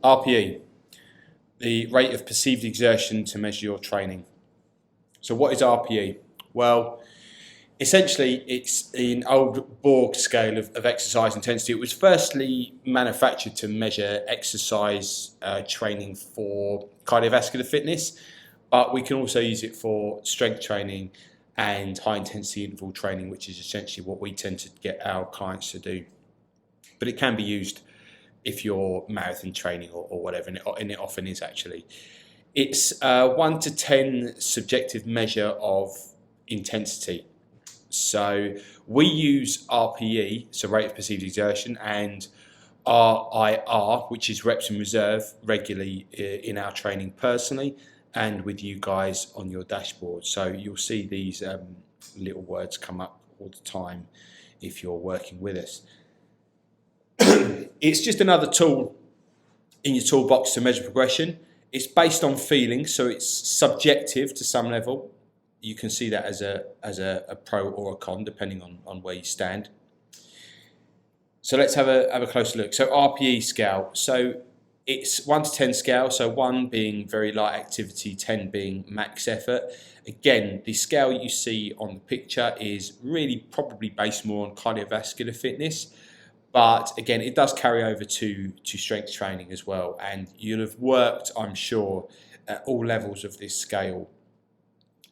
RPE, the rate of perceived exertion to measure your training. So what is RPE? Well, essentially it's an old Borg scale of exercise intensity. It was firstly manufactured to measure exercise training for cardiovascular fitness, but we can also use it for strength training and high intensity interval training, which is essentially what we tend to get our clients to do. But it can be used if you're marathon training or whatever, and it often is actually. It's a 1 to 10 subjective measure of intensity. So we use RPE, so rate of perceived exertion, and RIR, which is reps in reserve, regularly in our training personally and with you guys on your dashboard. So you'll see these little words come up all the time if you're working with us. It's just another tool in your toolbox to measure progression. It's based on feelings, so it's subjective to some level. You can see that as a pro or a con, depending on where you stand. So let's have a closer look. So RPE scale. So it's 1 to 10 scale. So 1 being very light activity, 10 being max effort. Again, the scale you see on the picture is really probably based more on cardiovascular fitness. But again, it does carry over to strength training as well. And you'll have worked, I'm sure, at all levels of this scale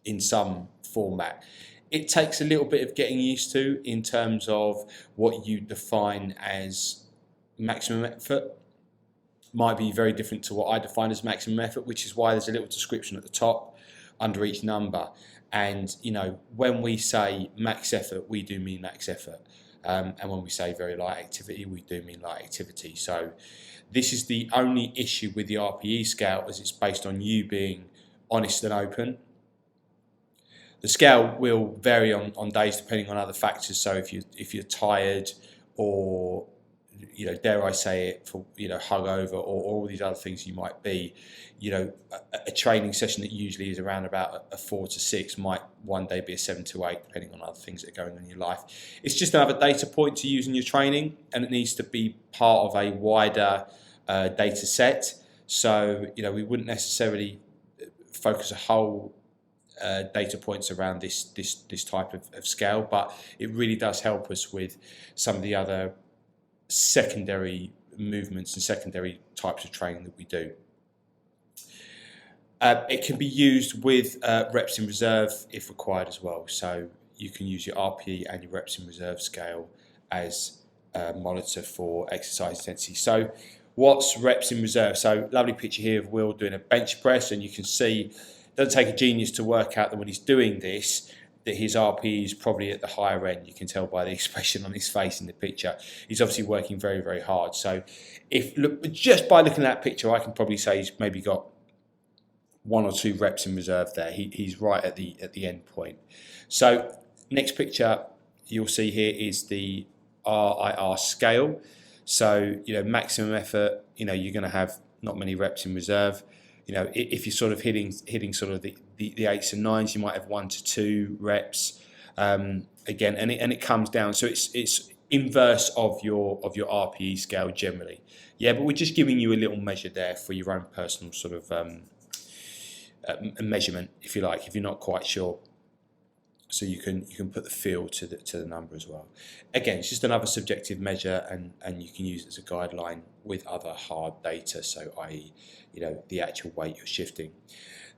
in some format. It takes a little bit of getting used to in terms of what you define as maximum effort. Might be very different to what I define as maximum effort, which is why there's a little description at the top under each number. And, you know, when we say max effort, we do mean max effort. And when we say very light activity, we do mean light activity. So this is the only issue with the RPE scale, as it's based on you being honest and open. The scale will vary on days depending on other factors. So if you're tired, or, you know, dare I say it, for, you know, hungover, or all these other things you might be, you know, a training session that usually is around about a 4 to 6 might one day be a 7 to 8, depending on other things that are going on in your life. It's just another data point to use in your training, and it needs to be part of a wider data set. So, you know, we wouldn't necessarily focus a whole data points around this type of scale, but it really does help us with some of the other secondary movements and secondary types of training that we do. It can be used with reps in reserve if required as well. So you can use your RPE and your reps in reserve scale as a monitor for exercise intensity. So what's reps in reserve? So lovely picture here of Will doing a bench press, and you can see it doesn't take a genius to work out that when he's doing this, that his RPE is probably at the higher end. You can tell by the expression on his face in the picture. He's obviously working very, very hard. So just by looking at that picture, I can probably say he's maybe got 1 or 2 reps in reserve there. He's right at the end point. So next picture you'll see here is the RIR scale. So, you know, maximum effort, you know, you're going to have not many reps in reserve. You know, if you're sort of hitting sort of the 8s and 9s, you might have 1 to 2 reps. Again, and it comes down. So it's inverse of your RPE scale generally. Yeah, but we're just giving you a little measure there for your own personal sort of measurement, if you like, if you're not quite sure. So you can put the feel to the number as well. Again, it's just another subjective measure, and you can use it as a guideline with other hard data, so i.e., you know, the actual weight you're shifting.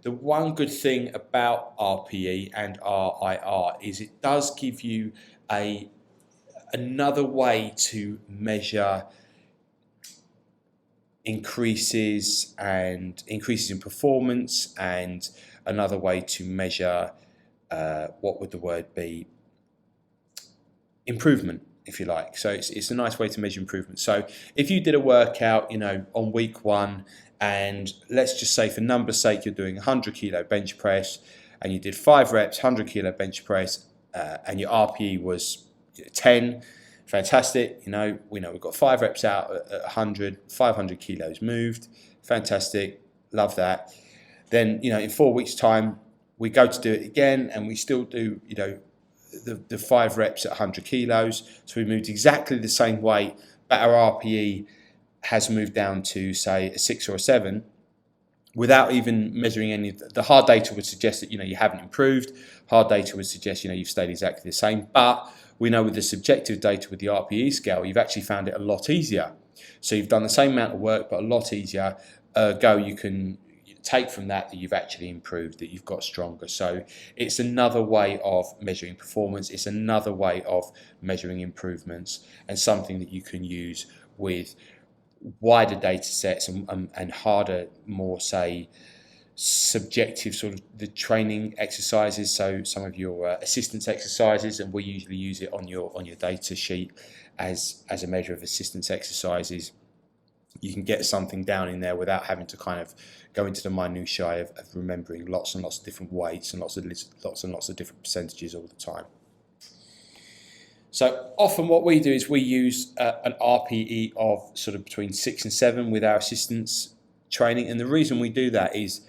The one good thing about RPE and RIR is it does give you another way to measure increases in performance, and another way to measure what would the word be? Improvement, if you like. So it's a nice way to measure improvement. So if you did a workout, you know, on week 1, and let's just say for numbers' sake you're doing 100 kilo bench press, and you did 5 reps, 100 kilo bench press, and your RPE was 10, fantastic. You know, we've got 5 reps out at 100, 500 kilos moved, fantastic, love that. Then, you know, in 4 weeks' time, we go to do it again, and we still do, you know, the 5 reps at 100 kilos. So we moved exactly the same weight, but our RPE has moved down to, say, a 6 or a 7, without even measuring any, the hard data would suggest that, you haven't improved. Hard data would suggest, you've stayed exactly the same. But we know with the subjective data, with the RPE scale, you've actually found it a lot easier. So you've done the same amount of work, but a lot easier. You can take from that you've actually improved, that you've got stronger. So it's another way of measuring performance. It's another way of measuring improvements, and something that you can use with wider data sets and harder, more, say, subjective sort of the training exercises. So some of your assistance exercises, and we usually use it on your data sheet as a measure of assistance exercises. You can get something down in there without having to kind of go into the minutiae of remembering lots and lots of different weights and lots and lots of different percentages all the time. So often what we do is we use an RPE of sort of between 6 and 7 with our assistance training. And the reason we do that is,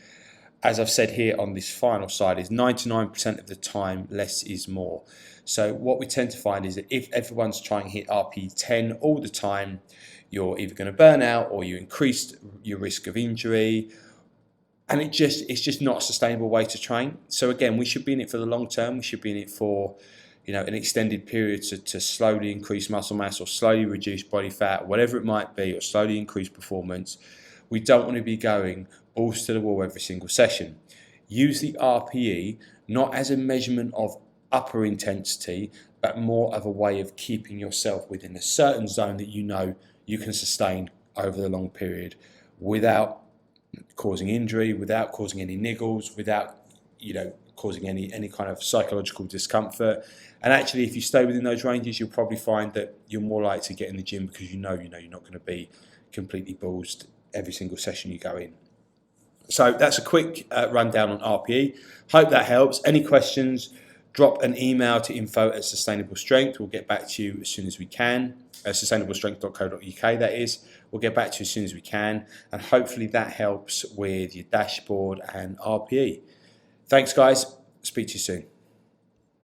as I've said here on this final slide, is 99% of the time, less is more. So what we tend to find is that if everyone's trying to hit RPE 10 all the time, you're either going to burn out or you increase your risk of injury. And it's just not a sustainable way to train. So again, we should be in it for the long term. We should be in it for an extended period to slowly increase muscle mass or slowly reduce body fat, whatever it might be, or slowly increase performance. We don't want to be going balls to the wall every single session. Use the RPE not as a measurement of upper intensity, but more of a way of keeping yourself within a certain zone that you can sustain over the long period without causing injury, without causing any niggles, without causing any kind of psychological discomfort. And actually, if you stay within those ranges, you'll probably find that you're more likely to get in the gym because you're not going to be completely bullsed every single session you go in. So that's a quick rundown on RPE. Hope that helps. Any questions, drop an email to info@Sustainable Strength. We'll get back to you as soon as we can. Sustainablestrength.co.uk, that is. We'll get back to you as soon as we can. And hopefully that helps with your dashboard and RPE. Thanks, guys. Speak to you soon.